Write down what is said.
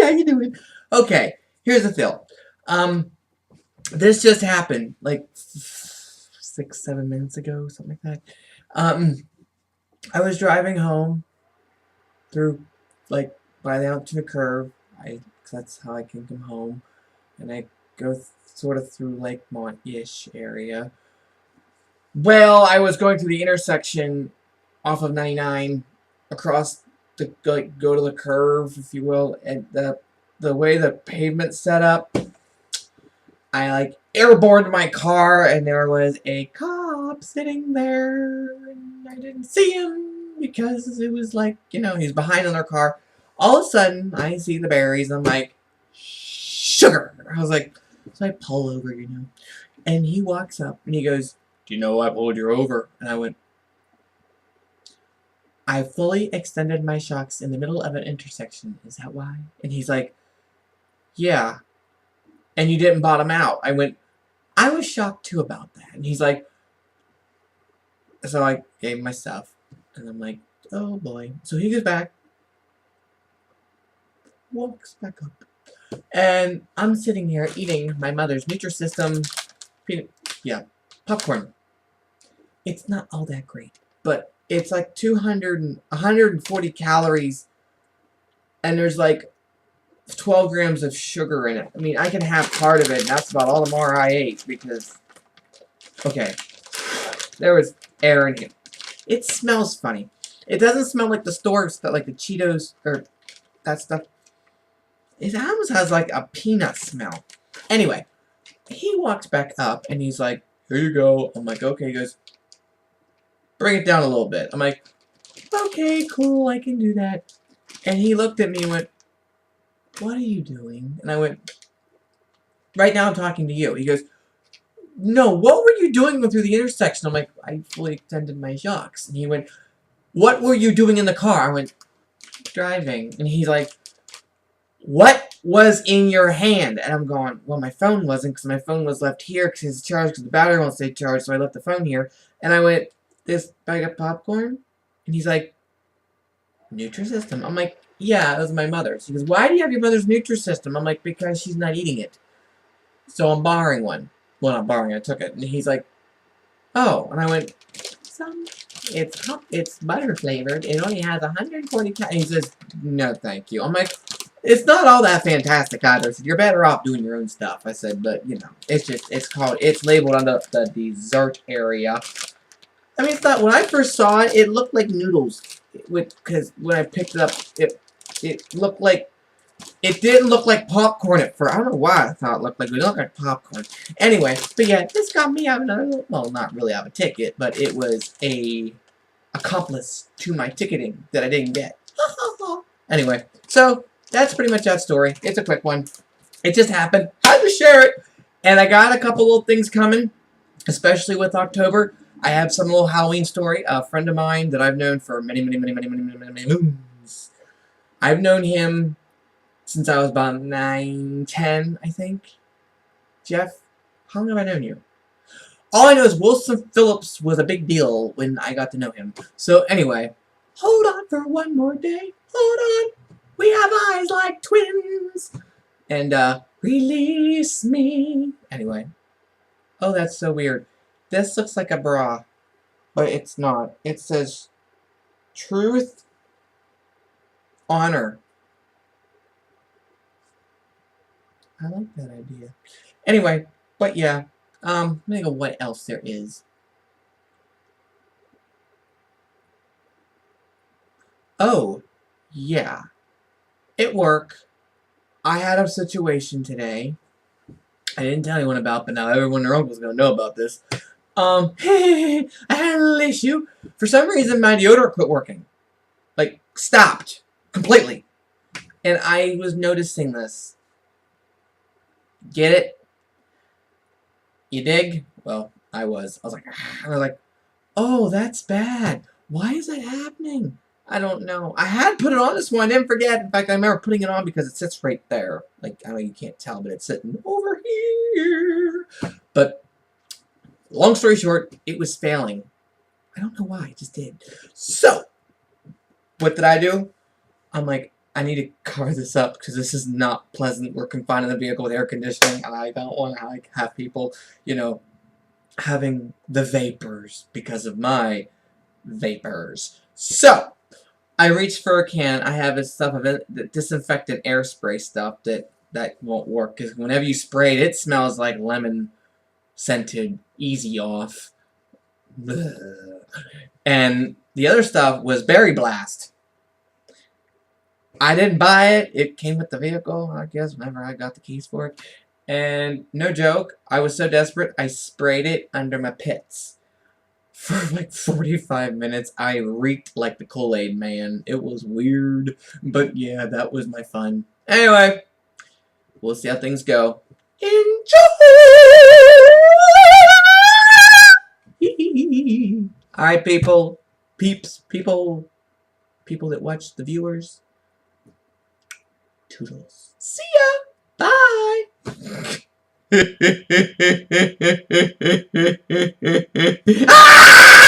how you doing? Okay, here's the deal. This just happened like 6, 7 minutes ago, something like that. I was driving home through, like, by the out to the curve. Cause that's how I can come home, and I go sort of through Lakemont-ish area. Well, I was going to the intersection off of 99 across the go to the curve, if you will, and the way the pavement's set up, I airborned my car, and there was a cop sitting there, and I didn't see him because it was he's behind on their car. All of a sudden, I see the berries, and I'm like, sugar! I was like, so I pull over, and he walks up, and he goes, do you know I pulled you over? And I went, I fully extended my shocks in the middle of an intersection. Is that why? And he's like, yeah. And you didn't bottom out. I went, I was shocked too about that. And he's like, so I gave him my stuff. And I'm like, oh boy. So he goes back, walks back up. And I'm sitting here eating my mother's Nutrisystem popcorn. It's not all that great, but it's like 140 calories, and there's like 12 grams of sugar in it. I mean, I can have part of it, and that's about all the more I ate, because, okay, there was air in it. It smells funny. It doesn't smell like the store stuff, like the Cheetos, or that stuff. It almost has like a peanut smell. Anyway, he walks back up, and he's like, here you go. I'm like, okay. He goes, bring it down a little bit. I'm like, okay, cool, I can do that. And he looked at me and went, what are you doing? And I went, right now I'm talking to you. He goes, no, what were you doing through the intersection? I'm like, I fully extended my shocks. And he went, what were you doing in the car? I went, driving. And he's like, what was in your hand? And I'm going, well, my phone wasn't, because my phone was left here because it's charged, because the battery won't stay charged, so I left the phone here. And I went, this bag of popcorn? And he's like, Nutrisystem. I'm like, yeah, it was my mother's. He goes, why do you have your mother's Nutrisystem? I'm like, because she's not eating it. So I'm borrowing one. Well, not borrowing, I took it. And he's like, oh. And I went, it's butter flavored. It only has 140 calories. He says, no, thank you. I'm like, it's not all that fantastic either. So you're better off doing your own stuff. I said, but, it's labeled on the dessert area. I mean, it's not, when I first saw it, it looked like noodles. Because when I picked it up, it looked like, it didn't look like popcorn at first. I don't know why I thought it looked like, it looked like popcorn. Anyway, but yeah, this got me out of another, well, not really out of a ticket, but it was a accomplice to my ticketing that I didn't get. Anyway, so that's pretty much that story. It's a quick one. It just happened. Had to share it. And I got a couple little things coming, especially with October. I have some little Halloween story. A friend of mine that I've known for many moons. I've known him since I was about 9, 10, I think. Jeff, how long have I known you? All I know is Wilson Phillips was a big deal when I got to know him. So anyway, hold on for one more day. Hold on. We have eyes like twins. And, release me. Anyway. Oh, that's so weird. This looks like a bra, but it's not. It says, truth, honor. I like that idea. Anyway, but yeah, let me go what else there is. Oh, yeah. At work, I had a situation today I didn't tell anyone about, but now everyone in their uncle's gonna know about this. I had a little issue. For some reason, my deodorant quit working. Like, stopped. Completely. And I was noticing this. Get it? You dig? Well, I was. I was like, oh, that's bad. Why is that happening? I don't know. I had put it on this one. I didn't forget. In fact, I remember putting it on because it sits right there. Like, I know you can't tell, but it's sitting over here. But, long story short, it was failing. I don't know why. It just did. So, what did I do? I'm like, I need to cover this up because this is not pleasant. We're confined in the vehicle with air conditioning, and I don't want to like have people, you know, having the vapors because of my vapors. So I reached for a can. I have this stuff of it, the disinfectant air spray stuff that won't work because whenever you spray it, it smells like lemon scented Easy Off. Blech. And the other stuff was Berry Blast. I didn't buy it. It came with the vehicle, I guess, whenever I got the keys for it. And no joke, I was so desperate, I sprayed it under my pits. For like 45 minutes, I reeked like the Kool-Aid man. It was weird, but yeah, that was my fun. Anyway, we'll see how things go. Enjoy! Alright, people. Peeps. People that watch the viewers. Toodles. See ya! Bye! Ah!